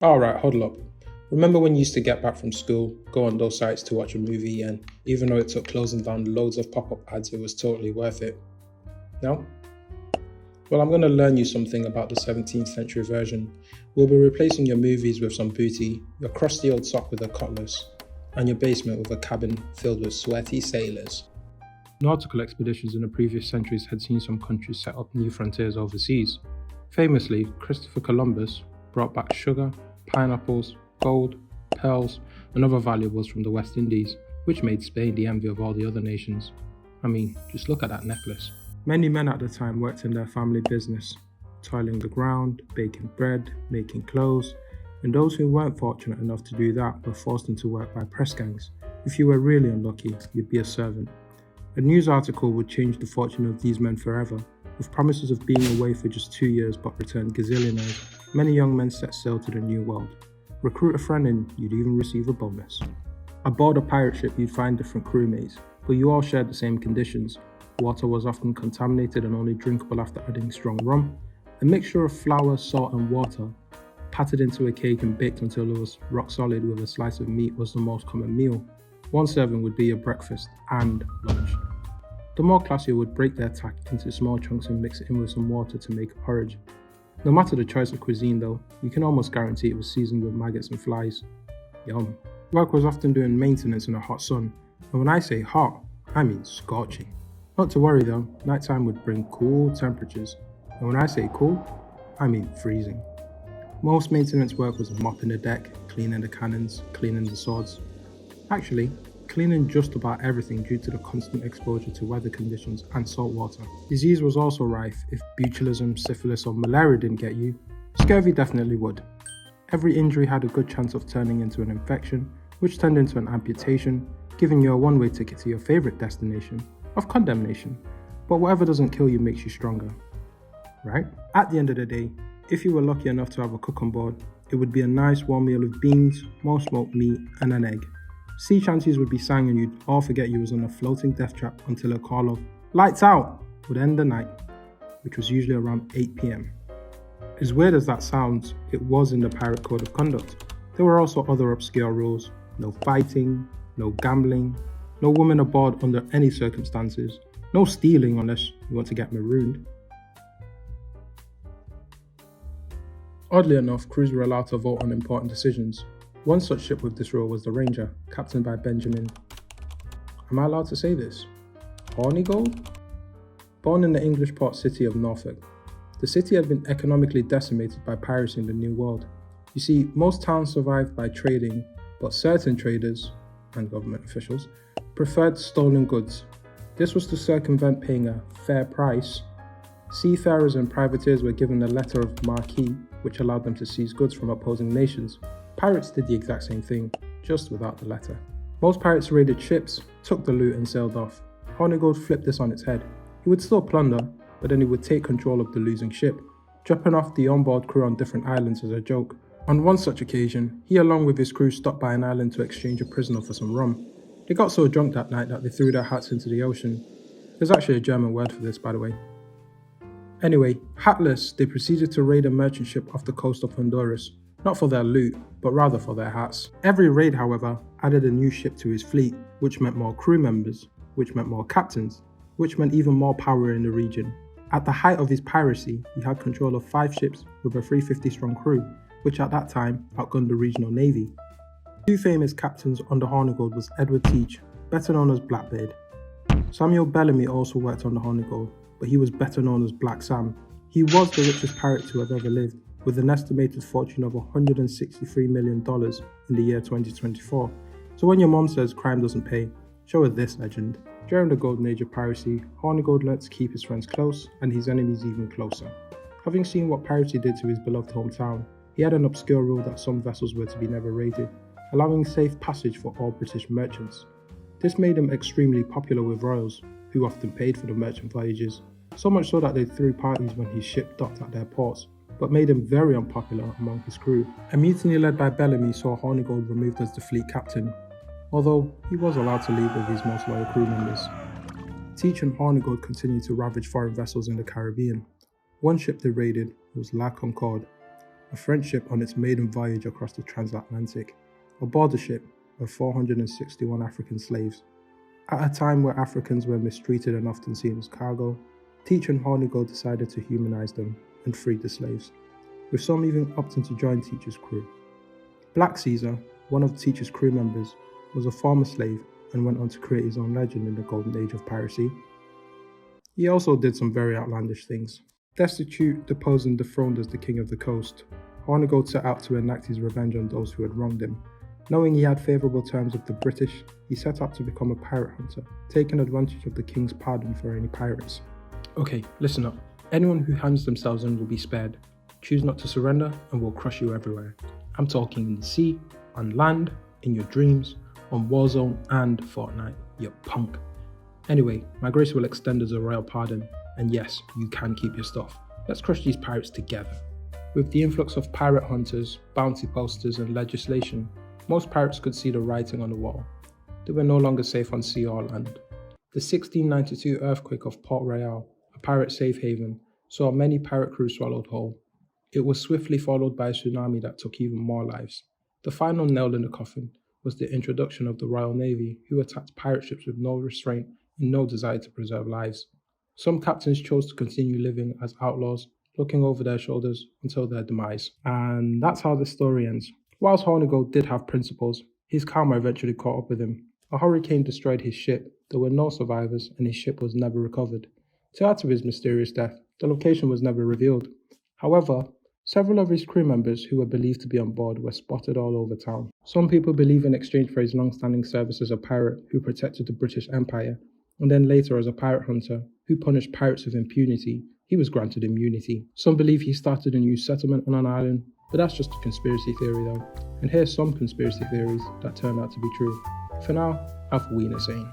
Alright, hold up. Remember when you used to get back from school, go on those sites to watch a movie, and even though it took closing down loads of pop-up ads, it was totally worth it? No? Well, I'm going to learn you something about the 17th century version. We'll be replacing your movies with some booty, your crusty old sock with a cutlass, and your basement with a cabin filled with sweaty sailors. Nautical expeditions in the previous centuries had seen some countries set up new frontiers overseas. Famously, Christopher Columbus brought back sugar, pineapples, gold, pearls, and other valuables from the West Indies, which made Spain the envy of all the other nations. I mean, just look at that necklace. Many men at the time worked in their family business, toiling the ground, baking bread, making clothes, and those who weren't fortunate enough to do that were forced into work by press gangs. If you were really unlucky, you'd be a servant. A news article would change the fortune of these men forever. With promises of being away for just 2 years but returned gazillionaires, many young men set sail to the new world. Recruit a friend and you'd even receive a bonus. Aboard a pirate ship you'd find different crewmates, but you all shared the same conditions. Water was often contaminated and only drinkable after adding strong rum. A mixture of flour, salt and water, patted into a cake and baked until it was rock solid with a slice of meat, was the most common meal. One serving would be your breakfast and lunch. The more classier would break their tack into small chunks and mix it in with some water to make a porridge. No matter the choice of cuisine though, you can almost guarantee it was seasoned with maggots and flies. Yum. Work was often doing maintenance in a hot sun, and when I say hot, I mean scorching. Not to worry though, nighttime would bring cool temperatures, and when I say cool, I mean freezing. Most maintenance work was mopping the deck, cleaning the cannons, cleaning the swords. Actually, cleaning just about everything due to the constant exposure to weather conditions and salt water. Disease was also rife. If botulism, syphilis or malaria didn't get you, scurvy definitely would. Every injury had a good chance of turning into an infection, which turned into an amputation, giving you a one-way ticket to your favourite destination of condemnation. But whatever doesn't kill you makes you stronger, right? At the end of the day, if you were lucky enough to have a cook on board, it would be a nice warm meal of beans, more smoked meat and an egg. Sea chanties would be sang and you'd all forget you was on a floating death trap until a call of "lights out" would end the night, which was usually around 8 p.m. As weird as that sounds, it was in the pirate code of conduct. There were also other obscure rules: no fighting, no gambling, no women aboard under any circumstances, no stealing unless you want to get marooned. Oddly enough, crews were allowed to vote on important decisions. One such ship with this role was the Ranger, captained by Benjamin. Am I allowed to say this? Hornigold? Born in the English port city of Norfolk, the city had been economically decimated by piracy in the New World. You see, most towns survived by trading, but certain traders, and government officials, preferred stolen goods. This was to circumvent paying a fair price. Seafarers and privateers were given a letter of marque, which allowed them to seize goods from opposing nations. Pirates did the exact same thing, just without the letter. Most pirates raided ships, took the loot and sailed off. Hornigold flipped this on its head. He would still plunder, but then he would take control of the losing ship, dropping off the onboard crew on different islands as a joke. On one such occasion, he along with his crew stopped by an island to exchange a prisoner for some rum. They got so drunk that night that they threw their hats into the ocean. There's actually a German word for this, by the way. Anyway, hatless, they proceeded to raid a merchant ship off the coast of Honduras. Not for their loot, but rather for their hats. Every raid, however, added a new ship to his fleet, which meant more crew members, which meant more captains, which meant even more power in the region. At the height of his piracy, he had control of 5 ships with a 350-strong crew, which at that time outgunned the regional navy. 2 famous captains under Hornigold was Edward Teach, better known as Blackbeard. Samuel Bellamy also worked under Hornigold, but he was better known as Black Sam. He was the richest pirate to have ever lived, with an estimated fortune of $163 million in the year 2024. So when your mom says crime doesn't pay, show her this legend. During the golden age of piracy, Hornigold learnt to keep his friends close and his enemies even closer. Having seen what piracy did to his beloved hometown, he had an obscure rule that some vessels were to be never raided, allowing safe passage for all British merchants. This made him extremely popular with royals, who often paid for the merchant voyages, so much so that they threw parties when his ship docked at their ports, but made him very unpopular among his crew. A mutiny led by Bellamy saw Hornigold removed as the fleet captain, although he was allowed to leave with his most loyal crew members. Teach and Hornigold continued to ravage foreign vessels in the Caribbean. One ship they raided was La Concorde. a French ship on its maiden voyage across the transatlantic. Aboard the ship were 461 African slaves. At a time where Africans were mistreated and often seen as cargo, Teach and Hornigold decided to humanize them and freed the slaves, with some even opting to join Teach's crew. Black Caesar, one of Teach's crew members, was a former slave and went on to create his own legend in the golden age of piracy. He also did some very outlandish things. Destitute, deposed and dethroned as the king of the coast, Hornigold set out to enact his revenge on those who had wronged him. Knowing he had favourable terms with the British, he set out to become a pirate hunter, taking advantage of the king's pardon for any pirates. Okay, listen up. Anyone who hands themselves in will be spared. Choose not to surrender and we'll crush you everywhere. I'm talking in the sea, on land, in your dreams, on Warzone and Fortnite, you punk. Anyway, my grace will extend as a royal pardon, and yes, you can keep your stuff. Let's crush these pirates together. With the influx of pirate hunters, bounty posters and legislation, most pirates could see the writing on the wall. They were no longer safe on sea or land. The 1692 earthquake of Port Royal, a pirate safe haven, saw many pirate crews swallowed whole. It was swiftly followed by a tsunami that took even more lives. The final nail in the coffin was the introduction of the Royal Navy, who attacked pirate ships with no restraint and no desire to preserve lives. Some captains chose to continue living as outlaws, looking over their shoulders until their demise. And that's how the story ends. Whilst Hornigold did have principles, his karma eventually caught up with him. A hurricane destroyed his ship, there were no survivors, and his ship was never recovered. To add to his mysterious death, the location was never revealed. However, several of his crew members who were believed to be on board were spotted all over town. Some people believe in exchange for his long-standing service as a pirate who protected the British Empire, and then later as a pirate hunter who punished pirates with impunity, he was granted immunity. Some believe he started a new settlement on an island, but that's just a conspiracy theory though. And here's some conspiracy theories that turned out to be true. For now, auf Wiedersehen.